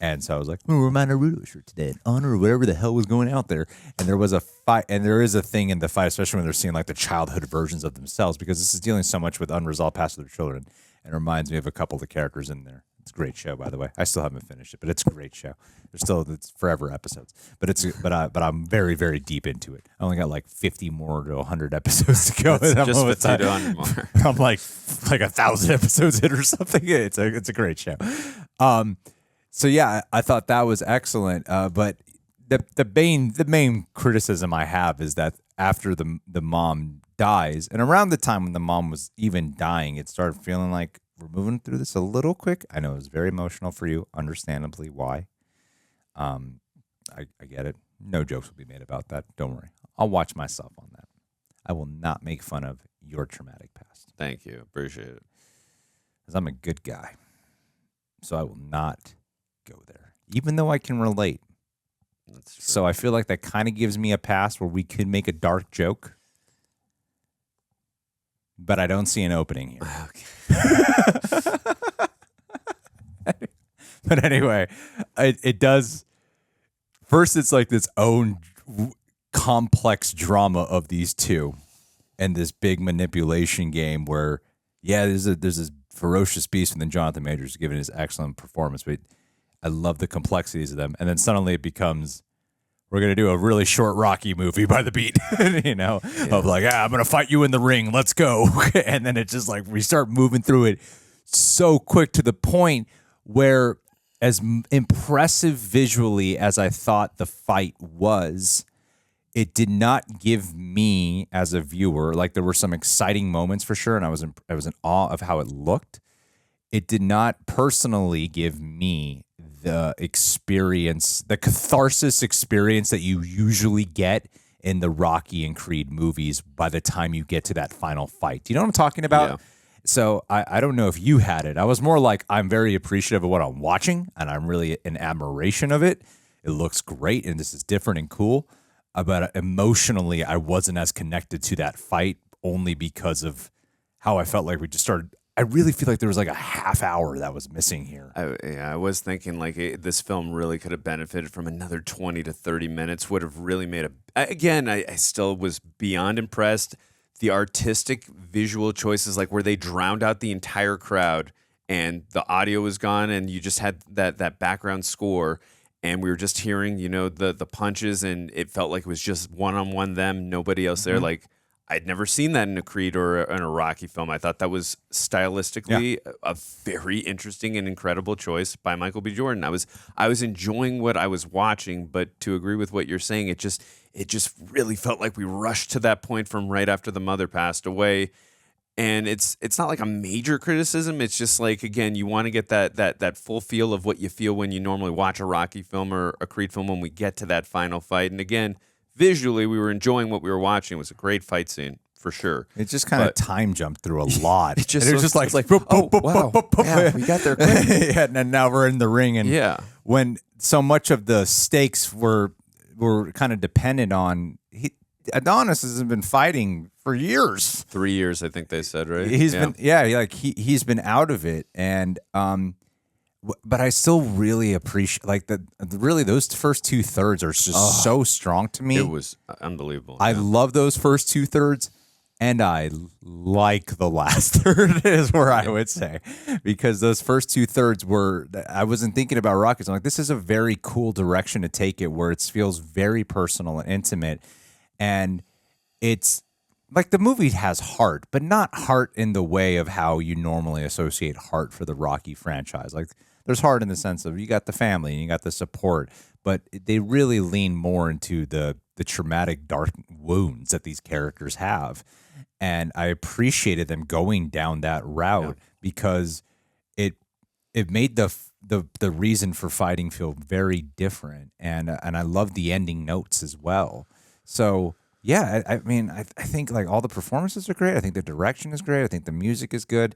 And so I was like, we're my Naruto shirt today in honor of whatever the hell was going out there. And there was a fight, and there is a thing in the fight, especially when they're seeing the childhood versions of themselves, because this is dealing so much with unresolved past of their children. And it reminds me of a couple of the characters in there. It's a great show, by the way. I still haven't finished it, but it's a great show. It's forever episodes, but I'm very, very deep into it. I only got 50 more to 100 episodes to go. That's just 50 to 100 more. I'm like 1,000 episodes in or something. It's a great show. So yeah, I thought that was excellent. But the main criticism I have is that after the mom dies, and around the time when the mom was even dying, it started feeling like we're moving through this a little quick. I know it was very emotional for you, understandably why. I get it. No jokes will be made about that. Don't worry. I'll watch myself on that. I will not make fun of your traumatic past. Thank you. Appreciate it. Because I'm a good guy. So I will not go there, even though I can relate. That's true. So I feel like that kind of gives me a pass where we could make a dark joke. But I don't see an opening here. Okay. But anyway, it does. First, it's this own complex drama of these two and this big manipulation game where, there's this ferocious beast, and then Jonathan Majors giving his excellent performance. But I love the complexities of them. And then suddenly it becomes, we're going to do a really short Rocky movie by the beat, of I'm going to fight you in the ring. Let's go. And then it's just we start moving through it so quick to the point where, as impressive visually as I thought the fight was, it did not give me as a viewer, there were some exciting moments for sure, and I was in awe of how it looked. It did not personally give me the experience, the catharsis experience that you usually get in the Rocky and Creed movies by the time you get to that final fight. Do you know what I'm talking about? Yeah. So I don't know if you had it. I was more I'm very appreciative of what I'm watching, and I'm really in admiration of it. It looks great, and this is different and cool. But emotionally, I wasn't as connected to that fight, only because of how I felt like we just started. I really feel like there was a half hour that was missing here. I was thinking this film really could have benefited from another 20 to 30 minutes. Would have really made I still was beyond impressed. The artistic visual choices, where they drowned out the entire crowd and the audio was gone, and you just had that background score. and we were just hearing, the punches, and it felt like it was just one-on-one them, nobody else there. Like, I'd never seen that in a Creed or in a Rocky film. I thought that was stylistically a very interesting and incredible choice by Michael B. Jordan. I was enjoying what I was watching, but to agree with what you're saying, it just really felt like we rushed to that point from right after the mother passed away. And it's not like a major criticism. It's just like, again, you want to get that full feel of what you feel when you normally watch a Rocky film or a Creed film when we get to that final fight. And again, visually, we were enjoying what we were watching. It was a great fight scene, for sure. It just kind of time jumped through a lot. It just was just like wow, yeah, we got there quick. Yeah, and now we're in the ring. And when so much of the stakes were kind of dependent on Adonis has been fighting for years. 3 years, I think they said, right? He's been out of it, and but I still really appreciate really those first 2/3 are just so strong to me. It was unbelievable. I love those first 2/3, and I like the last third is where I would say, because those first 2/3 were, I wasn't thinking about Rockets. I'm like, this is a very cool direction to take it, where it feels very personal and intimate. And it's like the movie has heart, but not heart in the way of how you normally associate heart for the Rocky franchise. Like, there's heart in the sense of you got the family and you got the support, but they really lean more into the traumatic, dark wounds that these characters have. And I appreciated them going down that route because it made the reason for fighting feel very different. And I love the ending notes as well. So yeah, I mean, I think like all the performances are great. I think the direction is great. I think the music is good.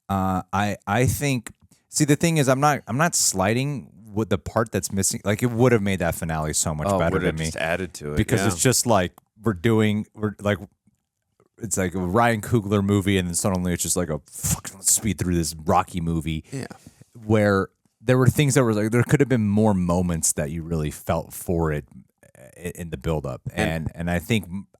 I think, see, the thing is, I'm not slighting with the part that's missing. Like, it would have made that finale so much better to me. Just added to it because it's just like it's like a Ryan Coogler movie, and then suddenly it's just like let's speed through this Rocky movie. Yeah, where there were things that were like, there could have been more moments that you really felt for it in the buildup, and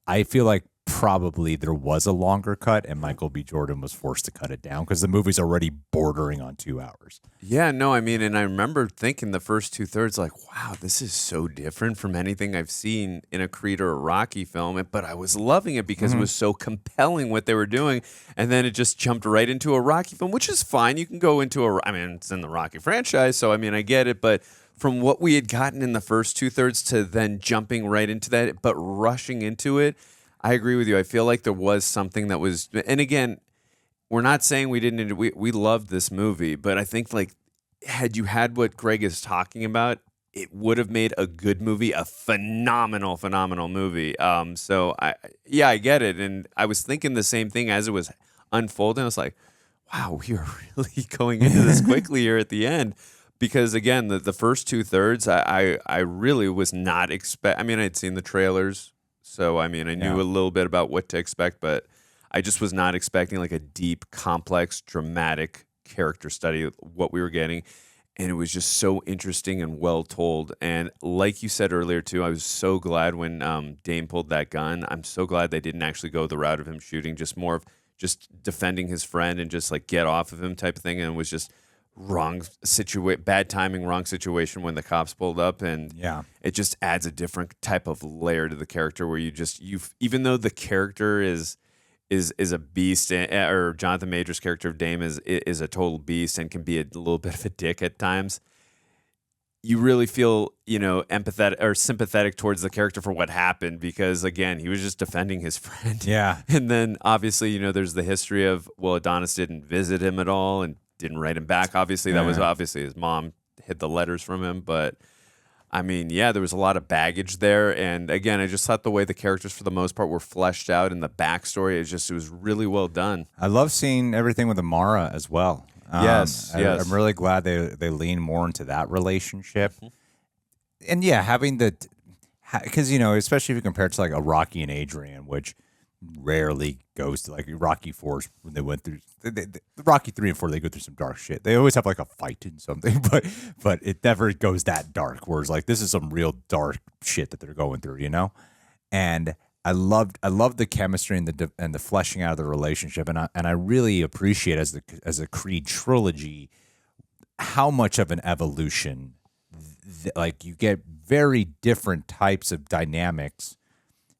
I feel like probably there was a longer cut, and Michael B. Jordan was forced to cut it down because the movie's already bordering on 2 hours. Yeah, no, I mean, and I remember thinking the first 2/3, like, wow, this is so different from anything I've seen in a Creed or a Rocky film, but I was loving it because it was so compelling what they were doing, and then it just jumped right into a Rocky film, which is fine. You can go into it's in the Rocky franchise, so I mean, I get it, but from what we had gotten in the first 2/3 to then jumping right into that, but rushing into it, I agree with you. I feel like there was something that was, and again, we're not saying we didn't, we loved this movie, but I think like, had you had what Greg is talking about, it would have made a good movie, a phenomenal movie. So I get it. And I was thinking the same thing as it was unfolding. I was like, wow, we are really going into this quickly here at the end. Because again, the first 2/3, I really was not I mean, I'd seen the trailers, so I mean, I knew a little bit about what to expect, but I just was not expecting like a deep, complex, dramatic character study of what we were getting. And it was just so interesting and well told. And like you said earlier too, I was so glad when Dame pulled that gun. I'm so glad they didn't actually go the route of him shooting, just more of just defending his friend and just like get off of him type of thing. And it was just bad timing, wrong situation when the cops pulled up, and it just adds a different type of layer to the character where you even though the character is a beast, or Jonathan Major's character of Dame is a total beast and can be a little bit of a dick at times, you really feel, empathetic or sympathetic towards the character for what happened, because again, he was just defending his friend. Yeah. And then obviously, there's the history of, well, Adonis didn't visit him at all and didn't write him back. Obviously, that was obviously his mom hid the letters from him. But I mean, there was a lot of baggage there. And again, I just thought the way the characters for the most part were fleshed out and the backstory, it was really well done. I love seeing everything with Amara as well. Yes. I'm really glad they lean more into that relationship. And having because, especially if you compare it to like a Rocky and Adrian, which rarely goes to like Rocky 4 when they went through the Rocky 3 and 4, they go through some dark shit. They always have like a fight and something, but it never goes that dark. Whereas like this is some real dark shit that they're going through, And I loved the chemistry and the fleshing out of the relationship, and I really appreciate as a Creed trilogy how much of an evolution like you get very different types of dynamics.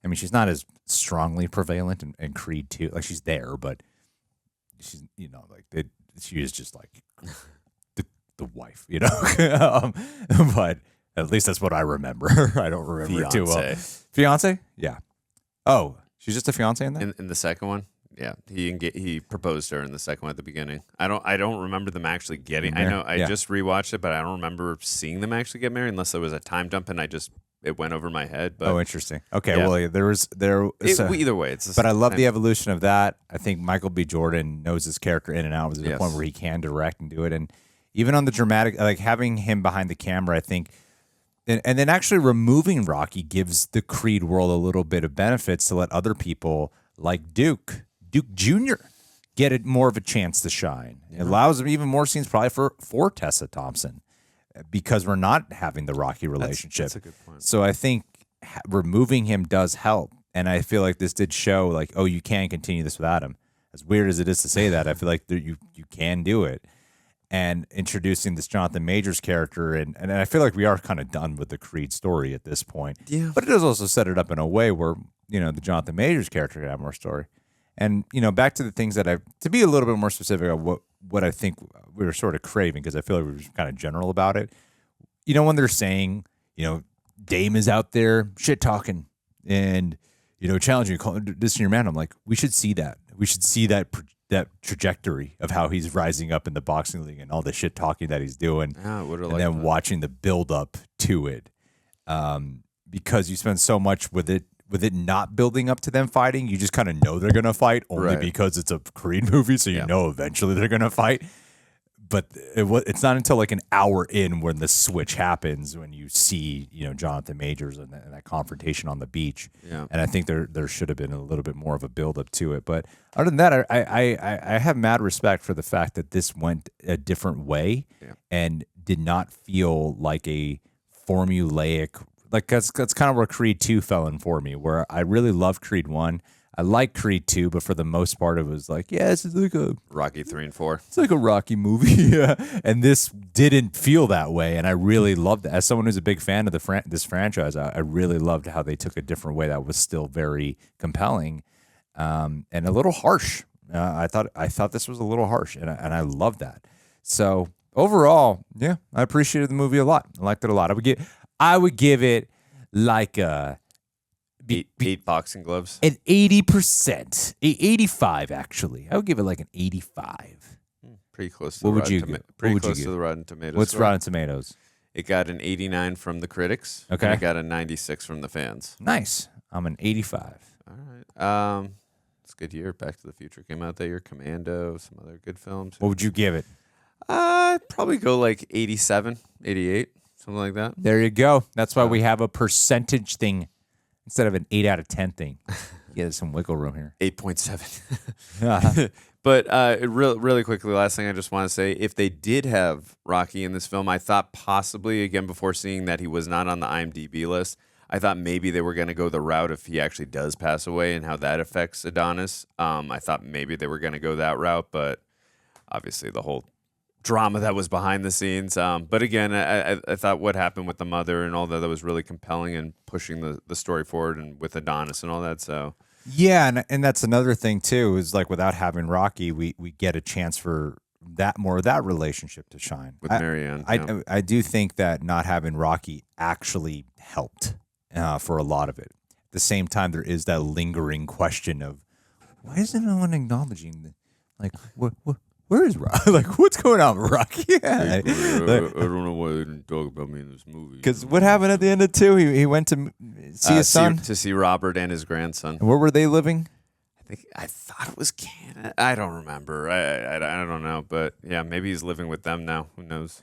I mean, she's not as strongly prevalent in Creed 2. Like she's there, but she's she is just like the wife, but at least that's what I remember. I don't remember it too well. Fiance? Yeah. Oh, she's just a fiance in that? In the second one? Yeah. He proposed to her in the second one at the beginning. I don't remember them actually getting. I know I just rewatched it, but I don't remember seeing them actually get married unless there was a time dump and it went over my head. But interesting. Okay, yeah. Well, either way, it's. But I love the evolution of that. I think Michael B. Jordan knows his character in and out. Was at the point where he can direct and do it, and even on the dramatic, like having him behind the camera, I think, and then actually removing Rocky gives the Creed world a little bit of benefits to let other people like Duke Jr. get more of a chance to shine. It allows him even more scenes probably for Tessa Thompson. Because we're not having the Rocky relationship. That's a good point. So I think removing him does help. And I feel like this did show, like, oh, you can continue this without him. As weird as it is to say that, I feel like you can do it. And introducing this Jonathan Majors character, and I feel like we are kind of done with the Creed story at this point. Yeah. But it does also set it up in a way where, the Jonathan Majors character can have more story. And, back to the things that to be a little bit more specific of what I think we were sort of craving, because I feel like we were kind of general about it. When they're saying, Dame is out there shit talking and, challenging, this your man. I'm like, we should see that. We should see that trajectory of how he's rising up in the boxing league and all the shit talking that he's doing. And then watching the build up to it. Because you spend so much with it not building up to them fighting, you just kind of know they're going to fight only because it's a Creed movie, so you know eventually they're going to fight. But it's not until like an hour in when the switch happens when you see, Jonathan Majors and that confrontation on the beach. Yeah. And I think there should have been a little bit more of a build up to it. But other than that, I have mad respect for the fact that this went a different way and did not feel like a formulaic. Like that's kind of where Creed 2 fell in for me, where I really loved Creed 1. I like Creed 2, but for the most part, it was like, this is like a Rocky 3 and 4. It's like a Rocky movie, yeah. And this didn't feel that way, and I really loved it. As someone who's a big fan of this franchise, I really loved how they took a different way that was still very compelling, and a little harsh. I thought this was a little harsh, and I loved that. So overall, yeah, I appreciated the movie a lot. I liked it a lot. I would give it like a. Eight boxing gloves. An 80%. 85, actually. I would give it like an 85. Pretty close to the Rotten Tomatoes. What's Rotten Tomatoes? It got an 89 from the critics. Okay. And it got a 96 from the fans. Nice. I'm an 85. All right. It's a good year. Back to the Future came out that year. Commando, some other good films. What would you give it? I'd probably go like 87, 88, something like that. There you go. That's why we have a percentage thing instead of an 8 out of 10 thing. Yeah, there's some wiggle room here. 8.7. But really quickly, last thing I just want to say, if they did have Rocky in this film, I thought possibly, again, before seeing that he was not on the IMDb list, I thought maybe they were going to go the route if he actually does pass away and how that affects Adonis. I thought maybe they were going to go that route, but obviously the whole drama that was behind the scenes. But again, I thought what happened with the mother and all that was really compelling and pushing the story forward and with Adonis and all that. So yeah, and that's another thing too, is like without having Rocky, we get a chance for that relationship to shine. With Marianne. I do think that not having Rocky actually helped for a lot of it. At the same time, there is that lingering question of why isn't no one acknowledging where is Rocky? Like, what's going on with Rocky? Yeah. I don't know why they didn't talk about me in this movie. Because what happened at the end of 2? He went to see his son? To see Robert and his grandson. And where were they living? I thought it was Canada. I don't remember. I don't know. But yeah, maybe he's living with them now. Who knows?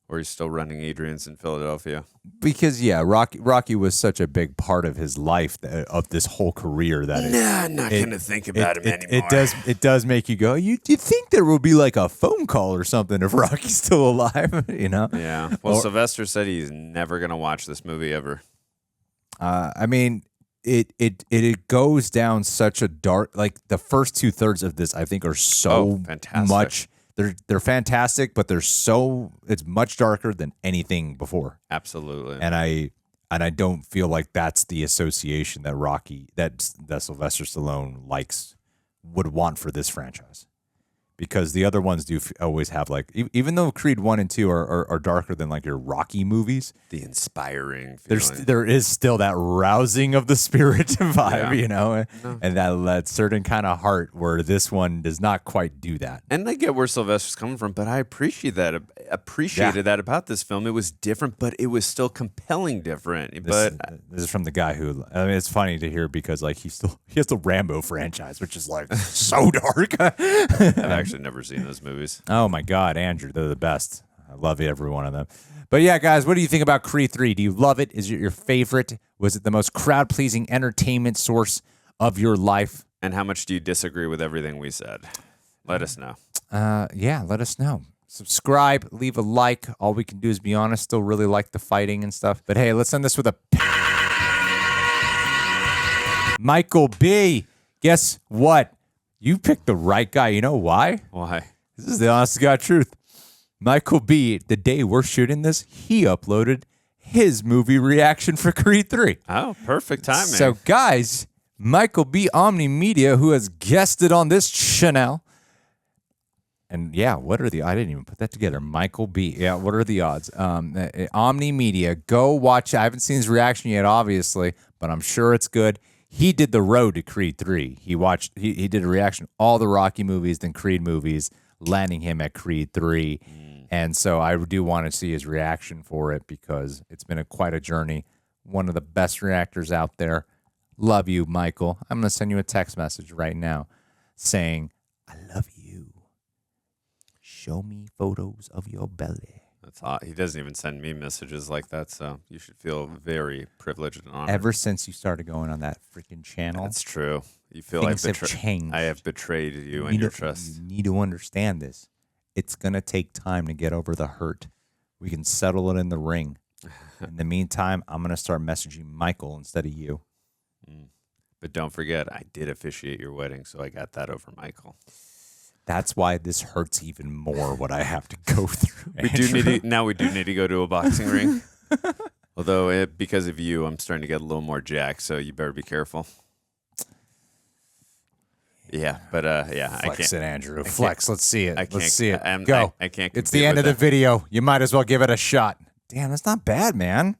Or he's still running Adrian's in Philadelphia. Because, yeah, Rocky was such a big part of his life, of this whole career. I'm not going to think about him anymore. It does make you go, you think there will be like a phone call or something if Rocky's still alive, you know? Yeah. Well, Sylvester said he's never going to watch this movie ever. I mean, it goes down such a dark, like the first 2/3 of this, I think, are so fantastic. much they're fantastic, but it's much darker than anything before. Absolutely. And I don't feel like that's the association that Sylvester Stallone would want for this franchise. Because the other ones do always have like, even though Creed 1 and 2 are darker than like your Rocky movies, the inspiring feeling. There is still that rousing of the spirit vibe, Yeah. you know, and that certain kind of heart where this one does not quite do that. And I get where Sylvester's coming from, but I appreciated that about this film. It was different, but it was still compelling different. But This is from the guy who, I mean, it's funny to hear because like he has the Rambo franchise, which is like so dark. I've actually never seen those movies. Oh my God, Andrew, they're the best. I love every one of them. But yeah, guys, what do you think about Creed 3? Do you love it? Is it your favorite? Was it the most crowd-pleasing entertainment source of your life? And how much do you disagree with everything we said? Let us know. Yeah, let us know. Subscribe, leave a like. All we can do is be honest. Still really like the fighting and stuff. But hey, let's end this with a Michael B. Guess what? You picked the right guy. You know why? Why? This is the honest to God truth. Michael B., the day we're shooting this, he uploaded his movie reaction for Creed 3. Oh, perfect timing. So, guys, Michael B. Omni Media, who has guested on this channel. And yeah, I didn't even put that together. Michael B. Yeah, what are the odds? Omni Media, go watch it. I haven't seen his reaction yet, obviously, but I'm sure it's good. He did the road to Creed 3. He did a reaction to all the Rocky movies, then Creed movies, landing him at Creed 3. And so I do want to see his reaction for it because it's been quite a journey. One of the best reactors out there. Love you, Michael. I'm going to send you a text message right now saying, I love you. Show me photos of your belly. That's hot. He doesn't even send me messages like that, so you should feel very privileged and honored. Ever since you started going on that freaking channel. That's true. You feel things have changed. I have betrayed you and your trust. You need to understand this. It's going to take time to get over the hurt. We can settle it in the ring. In the meantime, I'm going to start messaging Michael instead of you. But don't forget, I did officiate your wedding, so I got that over Michael. That's why this hurts even more what I have to go through. We do need to go to a boxing ring. Although because of you, I'm starting to get a little more jacked, so you better be careful. Yeah, but yeah, Flex it, Andrew. Flex. Let's see it. Let's see it. Go. I can't. It's the end of the video. You might as well give it a shot. Damn, that's not bad, man.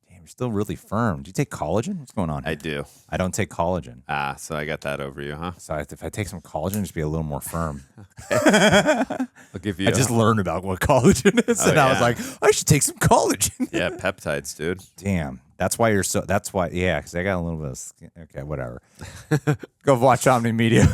Damn, you're still really firm. Do you take collagen? What's going on here? I do. I don't take collagen. So I got that over you, huh? So if I take some collagen, just be a little more firm. I'll give you. I just learned about what collagen is, and I was like, I should take some collagen. Yeah, peptides, dude. Damn. That's why you're so. That's why. Yeah, because I got a little bit of skin. Okay, whatever. Go watch Omni Media